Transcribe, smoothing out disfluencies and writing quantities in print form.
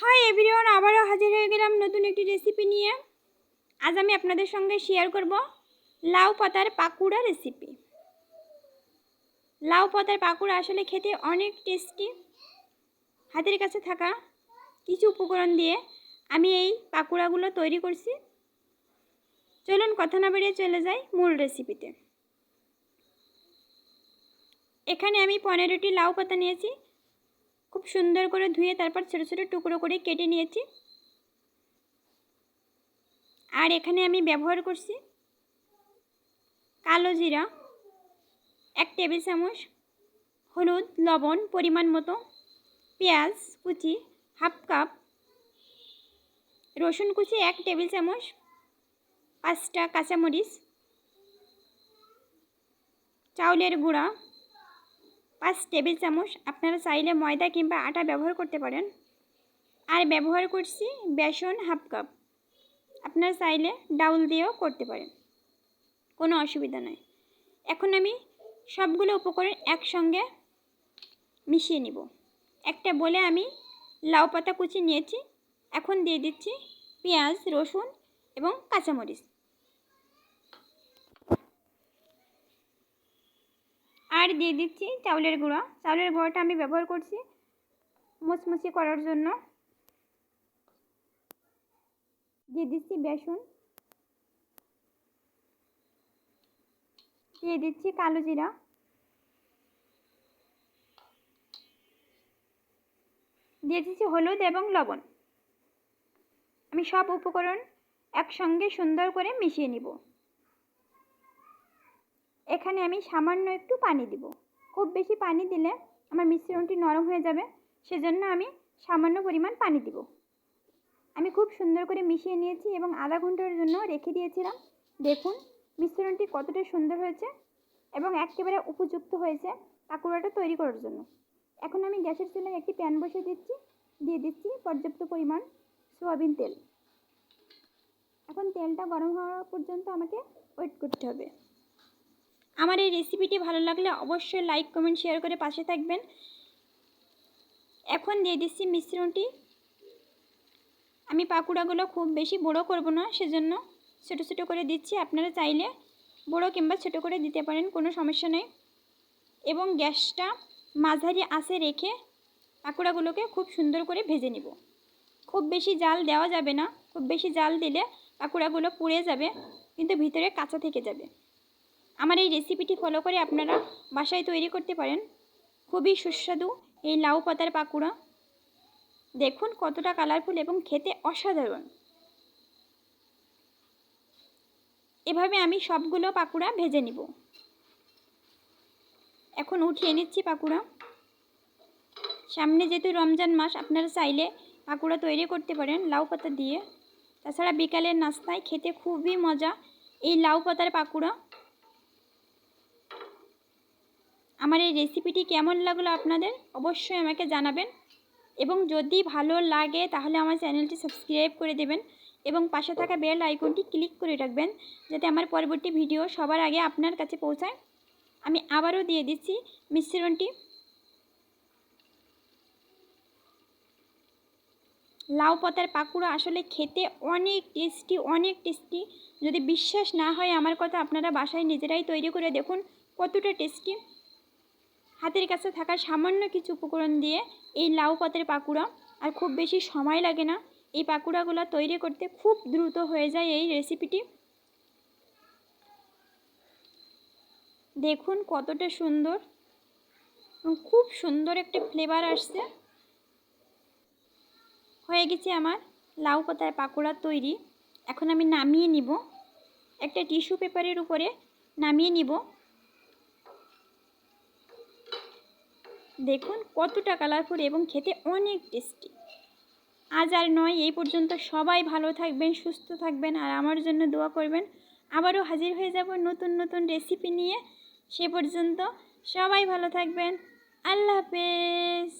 Hi everyone, আবারও হাজির হয়ে গেলাম নতুন একটি রেসিপি নিয়ে। আজ আমি আপনাদের সঙ্গে শেয়ার করব লাউ পাতার পাকুড়া রেসিপি। লাউ পাতার পাকুড়া আসলে খেতে অনেক টেস্টি। হাতের কাছে থাকা কিছু উপকরণ দিয়ে আমি এই পাকুড়াগুলো তৈরি করছি। চলুন কথা না বাড়িয়ে চলে যাই মূল রেসিপিতে। এখানে আমি 15টি লাউ পাতা নিয়েছি। খুব সুন্দর করে ধুয়ে তারপর ছোট ছোট টুকরো করে কেটে নিয়েছি। আর এখানে আমি ব্যবহার করছি কালো জিরা 1 টেবিল চামচ, হলুদ লবণ পরিমাণ মতো, পেঁয়াজ কুচি হাফ কাপ, রসুন কুচি 1 টেবিল চামচ, 5টা কাঁচামরিচ, চাউলের গুঁড়া 5 টেবিল চামচ। আপনারা চাইলে ময়দা কিংবা আটা ব্যবহার করতে পারেন। আর ব্যবহার করছি বেসন হাফ কাপ। আপনারা চাইলে ডাউল দিয়েও করতে পারেন, কোনো অসুবিধা নয়। এখন আমি সবগুলো উপকরণ একসঙ্গে মিশিয়ে নিব। একটা বলে আমি লাউ পাতা কুচি নিয়েছি। এখন দিয়ে দিচ্ছি পেঁয়াজ, রসুন এবং কাঁচামরিচ। আর দিয়ে দিচ্ছি চাউলের গুঁড়া। চাউলের গুঁড়াটা আমি ব্যবহার করছি মুচমুচি করার জন্য। দিয়ে দিচ্ছি বেসন, দিয়ে দিচ্ছি কালো জিরা, দিয়ে দিচ্ছি হলুদ এবং লবণ। আমি সব উপকরণ একসঙ্গে সুন্দর করে মিশিয়ে নিব। এখানে আমি সামান্য একটু পানি দিব। খুব বেশি পানি দিলে আমার মিশ্রণটি নরম হয়ে যাবে, সেজন্য আমি সামান্য পরিমাণ পানি দিব। আমি খুব সুন্দর করে মিশিয়ে নিয়েছি এবং আধা ঘন্টার জন্য রেখে দিয়েছিলাম। দেখুন মিশ্রণটি কতটা সুন্দর হয়েছে এবং একেবারে উপযুক্ত হয়েছে পাকুড়াটা তৈরি করার জন্য। এখন আমি গ্যাসের চুলায় একটি প্যান বসিয়ে দিয়ে দিচ্ছি পর্যাপ্ত পরিমাণ সয়াবিন তেল। এখন তেলটা গরম হওয়া পর্যন্ত আমাকে ওয়েট করতে হবে। আমার এই রেসিপিটি ভালো লাগলে অবশ্যই লাইক কমেন্ট শেয়ার করে পাশে থাকবেন। এখন দিয়ে দিচ্ছি মিশ্রণটি। আমি পাকুড়াগুলো খুব বেশি বড়ো করব না, সেজন্য ছোটো ছোটো করে দিচ্ছি। আপনারা চাইলে বড়ো কিংবা ছোটো করে দিতে পারেন, কোনো সমস্যা নেই। এবং গ্যাসটা মাঝারি আঁচে রেখে পাকুড়াগুলোকে খুব সুন্দর করে ভেজে নিব। খুব বেশি জাল দেওয়া যাবে না, খুব বেশি জাল দিলে পাকুড়াগুলো পুড়ে যাবে, কিন্তু ভিতরে কাঁচা থেকে যাবে। আমার এই রেসিপিটি ফলো করে আপনারা বাসায় তৈরি করতে পারেন। খুবই সুস্বাদু এই লাউ পাতার পাকুড়া। দেখুন কতটা কালারফুল এবং খেতে অসাধারণ। এভাবে আমি সবগুলো পাকুড়া ভেজে নিব। এখন উঠিয়ে নিচ্ছি পাকুড়া। সামনে যেহেতু রমজান মাস, আপনারা চাইলে পাকুড়া তৈরি করতে পারেন লাউ পাতা দিয়ে। তাছাড়া বিকালের নাস্তায় খেতে খুবই মজা এই লাউ পাতার পাকুড়া। আমার এই রেসিপিটি কেমন লাগলো আপনাদের অবশ্যই আমাকে জানাবেন, এবং যদি ভালো লাগে তাহলে আমার চ্যানেলটি সাবস্ক্রাইব করে দেবেন এবং পাশে থাকা বেল আইকনটি ক্লিক করে রাখবেন, যাতে আমার পরবর্তী ভিডিও সবার আগে আপনার কাছে পৌঁছায়। আমি আবারও দিয়ে দিচ্ছি মিশ্রণটি। লাউ পাতার পাকুড়া আসলে খেতে অনেক টেস্টি। যদি বিশ্বাস না হয় আমার কথা, আপনারা বাসায় নিজেরাই তৈরি করে দেখুন কতটা টেস্টি। হাতের কাছে থাকা সামান্য কিছু উপকরণ দিয়ে এই লাউ পাতার পাকুড়া, আর খুব বেশি সময় লাগে না। এই পাকুড়াগুলো তৈরি করতে খুব দ্রুত হয়ে যায় এই রেসিপিটি। দেখুন কতটা সুন্দর, খুব সুন্দর একটা ফ্লেভার আসছে। হয়ে গেছে আমার লাউ পাতার পাকুড়া তৈরি। এখন আমি নামিয়ে নিব, একটা টিস্যু পেপারের উপরে নামিয়ে নিব। দেখুন কতটা কালারফুল এবং খেতে অনেক টেস্টি। আজ আর নয়, এই পর্যন্ত। সবাই ভালো থাকবেন, সুস্থ থাকবেন আর আমার জন্য দোয়া করবেন। আবারও হাজির হয়ে যাব নতুন রেসিপি নিয়ে। সে পর্যন্ত সবাই ভালো থাকবেন। আল্লাহ হাফেজ।